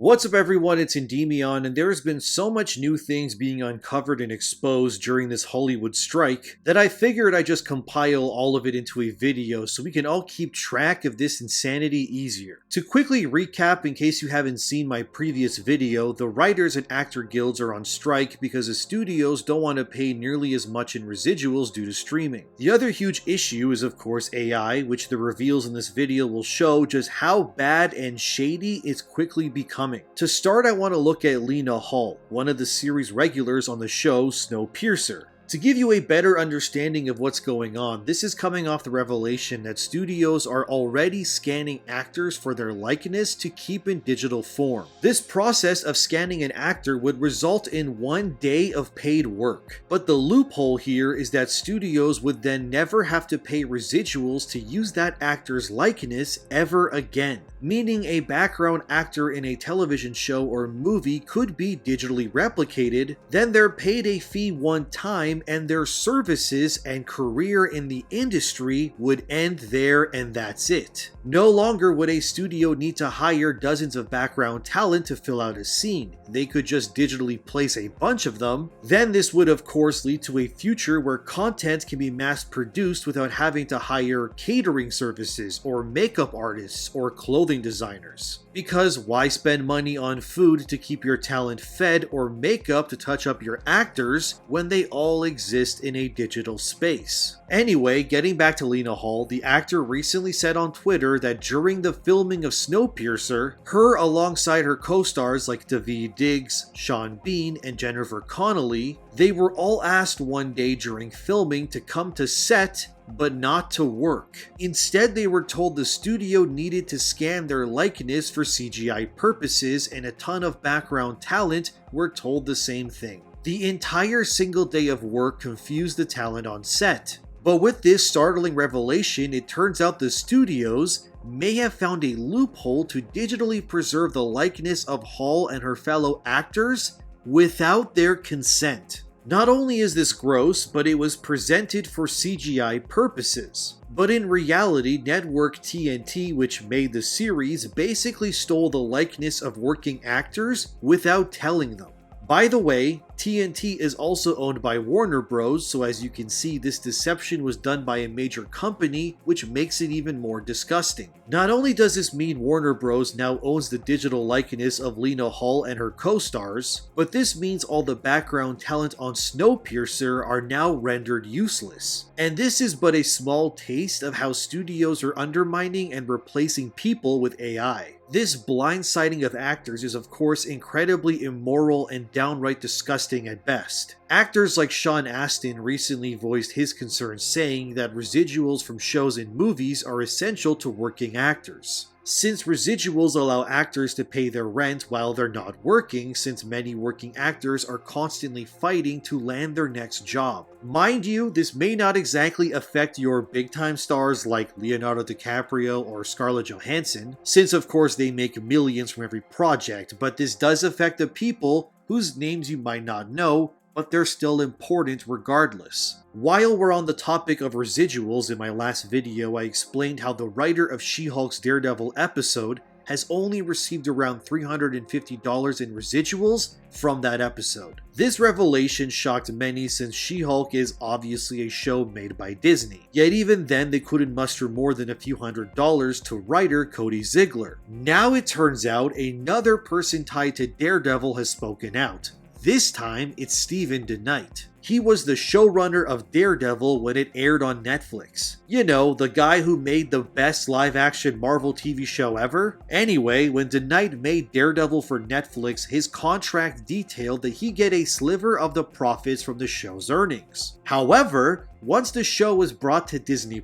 What's up everyone, it's Endymion, and there has been so much new things being uncovered and exposed during this Hollywood strike that I figured I'd just compile all of it into a video so we can all keep track of this insanity easier. To quickly recap in case you haven't seen my previous video, the writers and actor guilds are on strike because the studios don't want to pay nearly as much in residuals due to streaming. The other huge issue is of course AI, which the reveals in this video will show just how bad and shady it's quickly becoming. To start, I want to look at Lena Hall, one of the series regulars on the show Snowpiercer. To give you a better understanding of what's going on, this is coming off the revelation that studios are already scanning actors for their likeness to keep in digital form. This process of scanning an actor would result in 1 day of paid work. But the loophole here is that studios would then never have to pay residuals to use that actor's likeness ever again. Meaning a background actor in a television show or movie could be digitally replicated, then they're paid a fee one time and their services and career in the industry would end there and that's it. No longer would a studio need to hire dozens of background talent to fill out a scene. They could just digitally place a bunch of them. Then this would of course lead to a future where content can be mass produced without having to hire catering services or makeup artists or clothing designers. Because why spend money on food to keep your talent fed or makeup to touch up your actors when they all exist in a digital space? Anyway, getting back to Lena Hall, the actor recently said on Twitter that during the filming of Snowpiercer, her alongside her co-stars like Daveed Diggs, Sean Bean, and Jennifer Connelly, they were all asked one day during filming to come to set but not to work. Instead, they were told the studio needed to scan their likeness for CGI purposes, and a ton of background talent were told the same thing. The entire single day of work confused the talent on set. But with this startling revelation, it turns out the studios may have found a loophole to digitally preserve the likeness of Hall and her fellow actors without their consent. Not only is this gross, but it was presented for CGI purposes. But in reality, network TNT, which made the series, basically stole the likeness of working actors without telling them. By the way, TNT is also owned by Warner Bros, so as you can see, this deception was done by a major company, which makes it even more disgusting. Not only does this mean Warner Bros now owns the digital likeness of Lena Hall and her co-stars, but this means all the background talent on Snowpiercer are now rendered useless. And this is but a small taste of how studios are undermining and replacing people with AI. This blindsiding of actors is of course incredibly immoral and downright disgusting at best. Actors like Sean Astin recently voiced his concerns, saying that residuals from shows and movies are essential to working actors. Since residuals allow actors to pay their rent while they're not working, since many working actors are constantly fighting to land their next job. Mind you, this may not exactly affect your big-time stars like Leonardo DiCaprio or Scarlett Johansson, since of course they make millions from every project, but this does affect the people whose names you might not know, but they're still important regardless. While we're on the topic of residuals, in my last video I explained how the writer of She-Hulk's Daredevil episode has only received around $350 in residuals from that episode. This revelation shocked many since She-Hulk is obviously a show made by Disney. Yet even then they couldn't muster more than a few $100s to writer Cody Ziegler. Now it turns out another person tied to Daredevil has spoken out. This time, it's Steven DeKnight. He was the showrunner of Daredevil when it aired on Netflix. You know, the guy who made the best live-action Marvel TV show ever? Anyway, when DeKnight made Daredevil for Netflix, his contract detailed that he get a sliver of the profits from the show's earnings. However, once the show was brought to Disney+,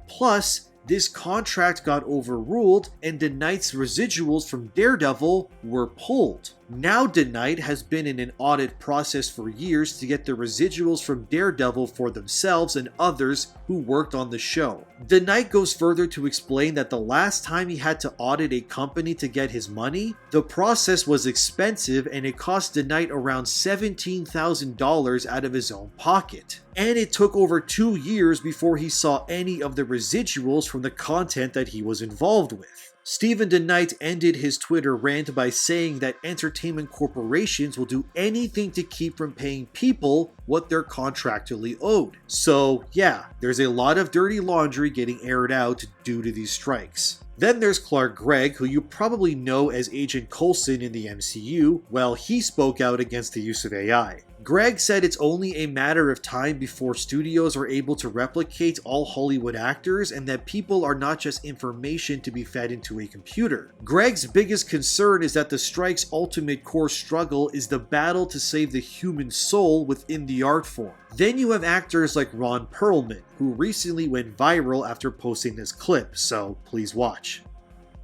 this contract got overruled and DeKnight's residuals from Daredevil were pulled. Now DeKnight has been in an audit process for years to get the residuals from Daredevil for themselves and others who worked on the show. DeKnight goes further to explain that the last time he had to audit a company to get his money, the process was expensive and it cost DeKnight around $17,000 out of his own pocket. And it took over 2 years before he saw any of the residuals from the content that he was involved with. Stephen DeKnight ended his Twitter rant by saying that entertainment corporations will do anything to keep from paying people what they're contractually owed. So yeah, there's a lot of dirty laundry getting aired out due to these strikes. Then there's Clark Gregg, who you probably know as Agent Coulson in the MCU. Well, he spoke out against the use of AI. Gregg said it's only a matter of time before studios are able to replicate all Hollywood actors, and that people are not just information to be fed into a computer. Gregg's biggest concern is that the strike's ultimate core struggle is the battle to save the human soul within the art form. Then you have actors like Ron Perlman, who recently went viral after posting this clip, so please watch.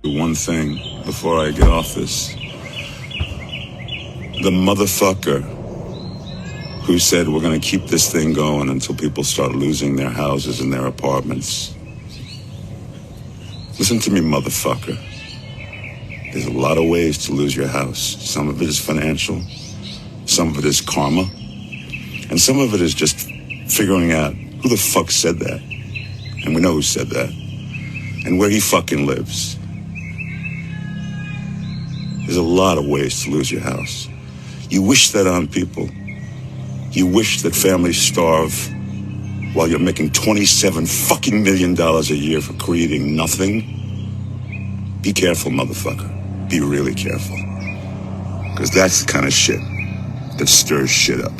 One thing before I get off this. The motherfucker who said we're going to keep this thing going until people start losing their houses and their apartments. Listen to me, motherfucker. There's a lot of ways to lose your house. Some of it is financial, some of it is karma, and some of it is just figuring out who the fuck said that. And we know who said that. And where he fucking lives. There's a lot of ways to lose your house. You wish that on people. You wish that families starve while you're making $27 fucking million a year for creating nothing? Be careful, motherfucker. Be really careful. Because that's the kind of shit that stirs shit up.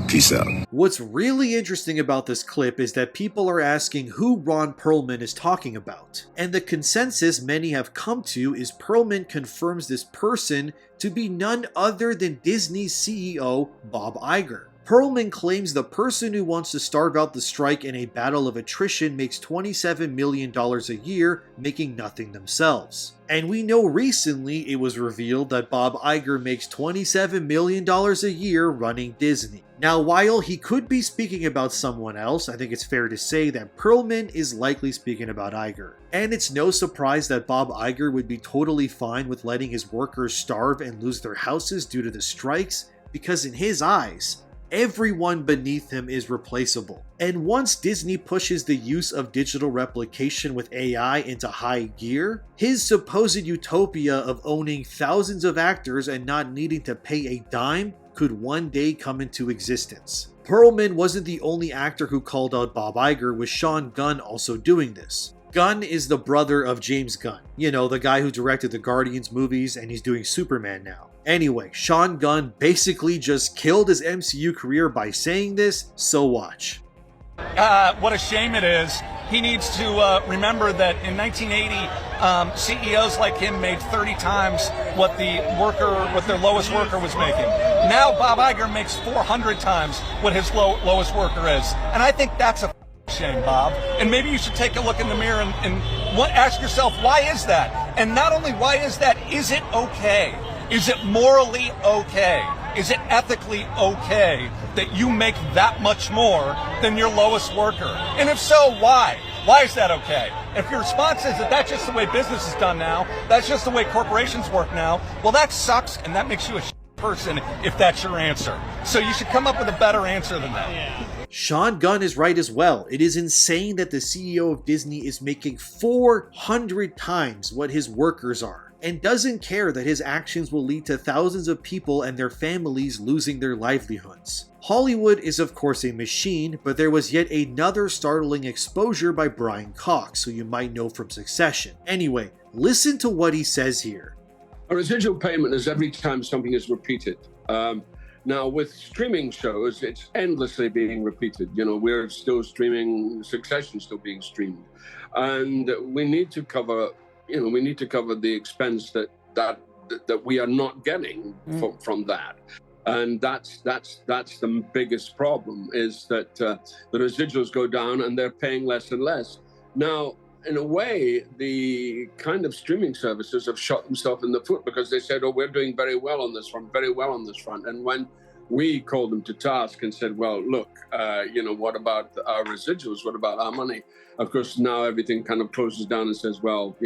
Peace out. What's really interesting about this clip is that people are asking who Ron Perlman is talking about. And the consensus many have come to is Perlman confirms this person to be none other than Disney's CEO, Bob Iger. Perlman claims the person who wants to starve out the strike in a battle of attrition makes $27 million a year, making nothing themselves. And we know recently it was revealed that Bob Iger makes $27 million a year running Disney. Now, while he could be speaking about someone else, I think it's fair to say that Perlman is likely speaking about Iger. And it's no surprise that Bob Iger would be totally fine with letting his workers starve and lose their houses due to the strikes, because in his eyes, everyone beneath him is replaceable. And once Disney pushes the use of digital replication with AI into high gear, his supposed utopia of owning thousands of actors and not needing to pay a dime could one day come into existence. Perlman wasn't the only actor who called out Bob Iger, with Sean Gunn also doing this. Gunn is the brother of James Gunn, you know, the guy who directed the Guardians movies, and he's doing Superman now. Anyway, Sean Gunn basically just killed his MCU career by saying this, so watch. What a shame it is. He needs to remember that in 1980, CEOs like him made 30 times what their lowest worker was making. Now Bob Iger makes 400 times what his lowest worker is. And I think that's a shame, Bob. And maybe you should take a look in the mirror and ask yourself, why is that? And not only why is that, is it okay? Is it morally okay? Is it ethically okay that you make that much more than your lowest worker? And if so, why? Why is that okay? If your response is that that's just the way business is done now, that's just the way corporations work now, well, that sucks, and that makes you a person if that's your answer. So you should come up with a better answer than that. Sean Gunn is right as well. It is insane that the CEO of Disney is making 400 times what his workers are, and doesn't care that his actions will lead to thousands of people and their families losing their livelihoods. Hollywood is of course a machine, but there was yet another startling exposure by Brian Cox, who you might know from Succession. Anyway, listen to what he says here. A residual payment is every time something is repeated. Now, with streaming shows, it's endlessly being repeated. You know, we're still streaming, Succession still being streamed. And we need to cover the expense that we are not getting from that. And that's the biggest problem, is that the residuals go down and they're paying less and less. Now, in a way, the kind of streaming services have shot themselves in the foot, because they said, oh, we're doing very well on this front. And when we called them to task and said, well, look, what about our residuals? What about our money? Of course, now everything kind of closes down and says, well,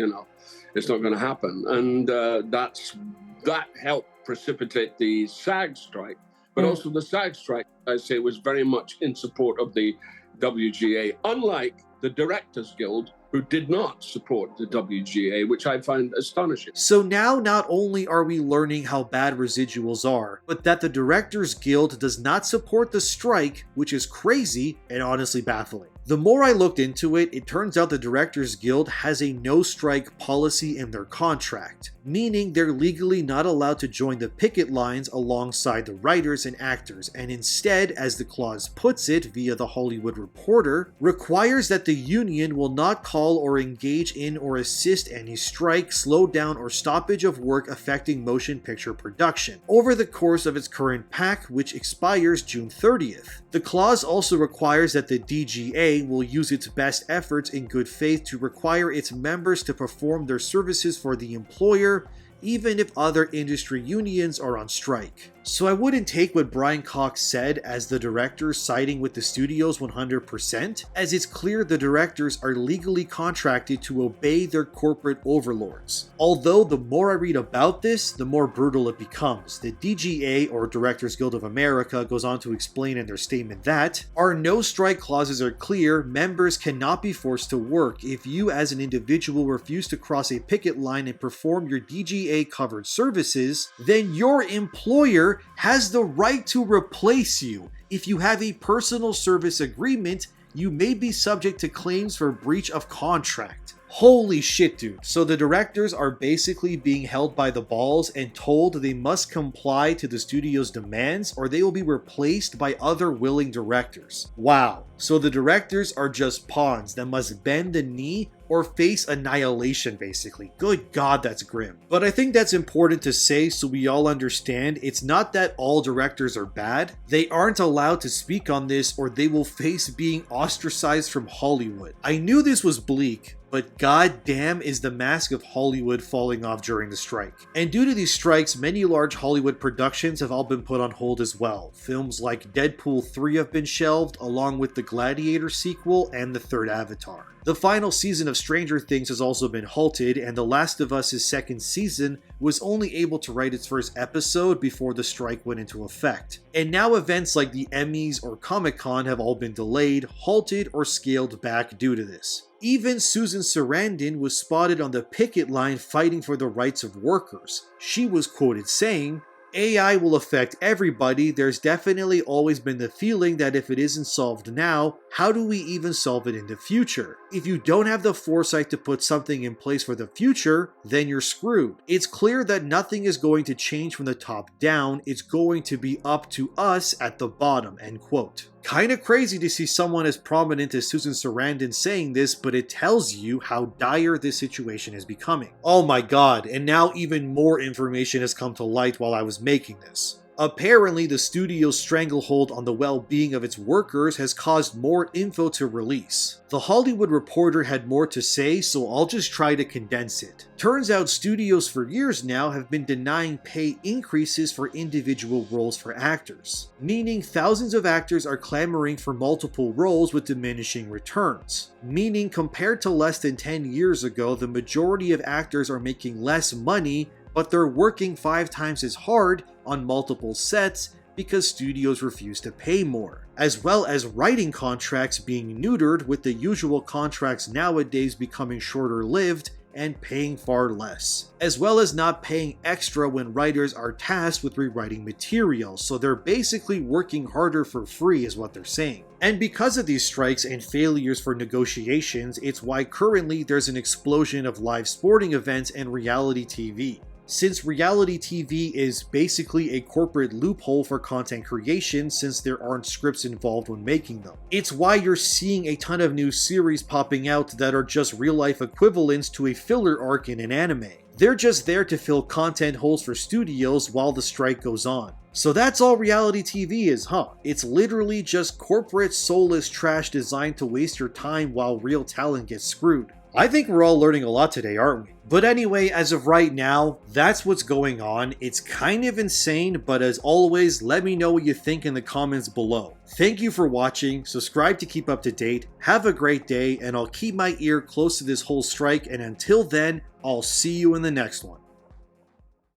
it's not going to happen. And that helped precipitate the SAG strike. But also the SAG strike, I say, was very much in support of the WGA, unlike the Directors Guild, who did not support the WGA, which I find astonishing. So now not only are we learning how bad residuals are, but that the Directors Guild does not support the strike, which is crazy and honestly baffling. The more I looked into it, it turns out the Directors Guild has a no-strike policy in their contract, meaning they're legally not allowed to join the picket lines alongside the writers and actors, and instead, as the clause puts it via the Hollywood Reporter, requires that the union will not call or engage in or assist any strike, slowdown, or stoppage of work affecting motion picture production over the course of its current PAC, which expires June 30th. The clause also requires that the DGA will use its best efforts in good faith to require its members to perform their services for the employer, even if other industry unions are on strike. So I wouldn't take what Brian Cox said as the directors siding with the studios 100%, as it's clear the directors are legally contracted to obey their corporate overlords. Although the more I read about this, the more brutal it becomes. The DGA, or Directors Guild of America, goes on to explain in their statement that our no strike clauses are clear, members cannot be forced to work. If you as an individual refuse to cross a picket line and perform your DGA covered services, then your employer has the right to replace you. If you have a personal service agreement, you may be subject to claims for breach of contract. Holy shit, dude. So the directors are basically being held by the balls and told they must comply to the studio's demands or they will be replaced by other willing directors. Wow. So the directors are just pawns that must bend the knee or face annihilation, basically. Good God, that's grim. But I think that's important to say so we all understand it's not that all directors are bad. They aren't allowed to speak on this or they will face being ostracized from Hollywood. I knew this was bleak, but goddamn is the mask of Hollywood falling off during the strike. And due to these strikes, many large Hollywood productions have all been put on hold as well. Films like Deadpool 3 have been shelved, along with the Gladiator sequel and the third Avatar. The final season of Stranger Things has also been halted, and The Last of Us' second season was only able to write its first episode before the strike went into effect. And now events like the Emmys or Comic-Con have all been delayed, halted, or scaled back due to this. Even Susan Sarandon was spotted on the picket line fighting for the rights of workers. She was quoted saying, "AI will affect everybody. There's definitely always been the feeling that if it isn't solved now, how do we even solve it in the future? If you don't have the foresight to put something in place for the future, then you're screwed. It's clear that nothing is going to change from the top down. It's going to be up to us at the bottom," end quote. Kinda crazy to see someone as prominent as Susan Sarandon saying this, but it tells you how dire this situation is becoming. Oh my god, and now even more information has come to light while I was making this. Apparently, the studio's stranglehold on the well-being of its workers has caused more info to release. The Hollywood Reporter had more to say, so I'll just try to condense it. Turns out studios for years now have been denying pay increases for individual roles for actors, meaning thousands of actors are clamoring for multiple roles with diminishing returns. Meaning, compared to less than 10 years ago, the majority of actors are making less money, but they're working 5 times as hard on multiple sets because studios refuse to pay more, as well as writing contracts being neutered, with the usual contracts nowadays becoming shorter-lived and paying far less, as well as not paying extra when writers are tasked with rewriting material, so they're basically working harder for free is what they're saying. And because of these strikes and failures for negotiations, it's why currently there's an explosion of live sporting events and reality TV. Since reality TV is basically a corporate loophole for content creation since there aren't scripts involved when making them. It's why you're seeing a ton of new series popping out that are just real-life equivalents to a filler arc in an anime. They're just there to fill content holes for studios while the strike goes on. So that's all reality TV is, huh? It's literally just corporate soulless trash designed to waste your time while real talent gets screwed. I think we're all learning a lot today, aren't we? But anyway, as of right now, that's what's going on. It's kind of insane, but as always, let me know what you think in the comments below. Thank you for watching, subscribe to keep up to date, have a great day, and I'll keep my ear close to this whole strike, and until then, I'll see you in the next one.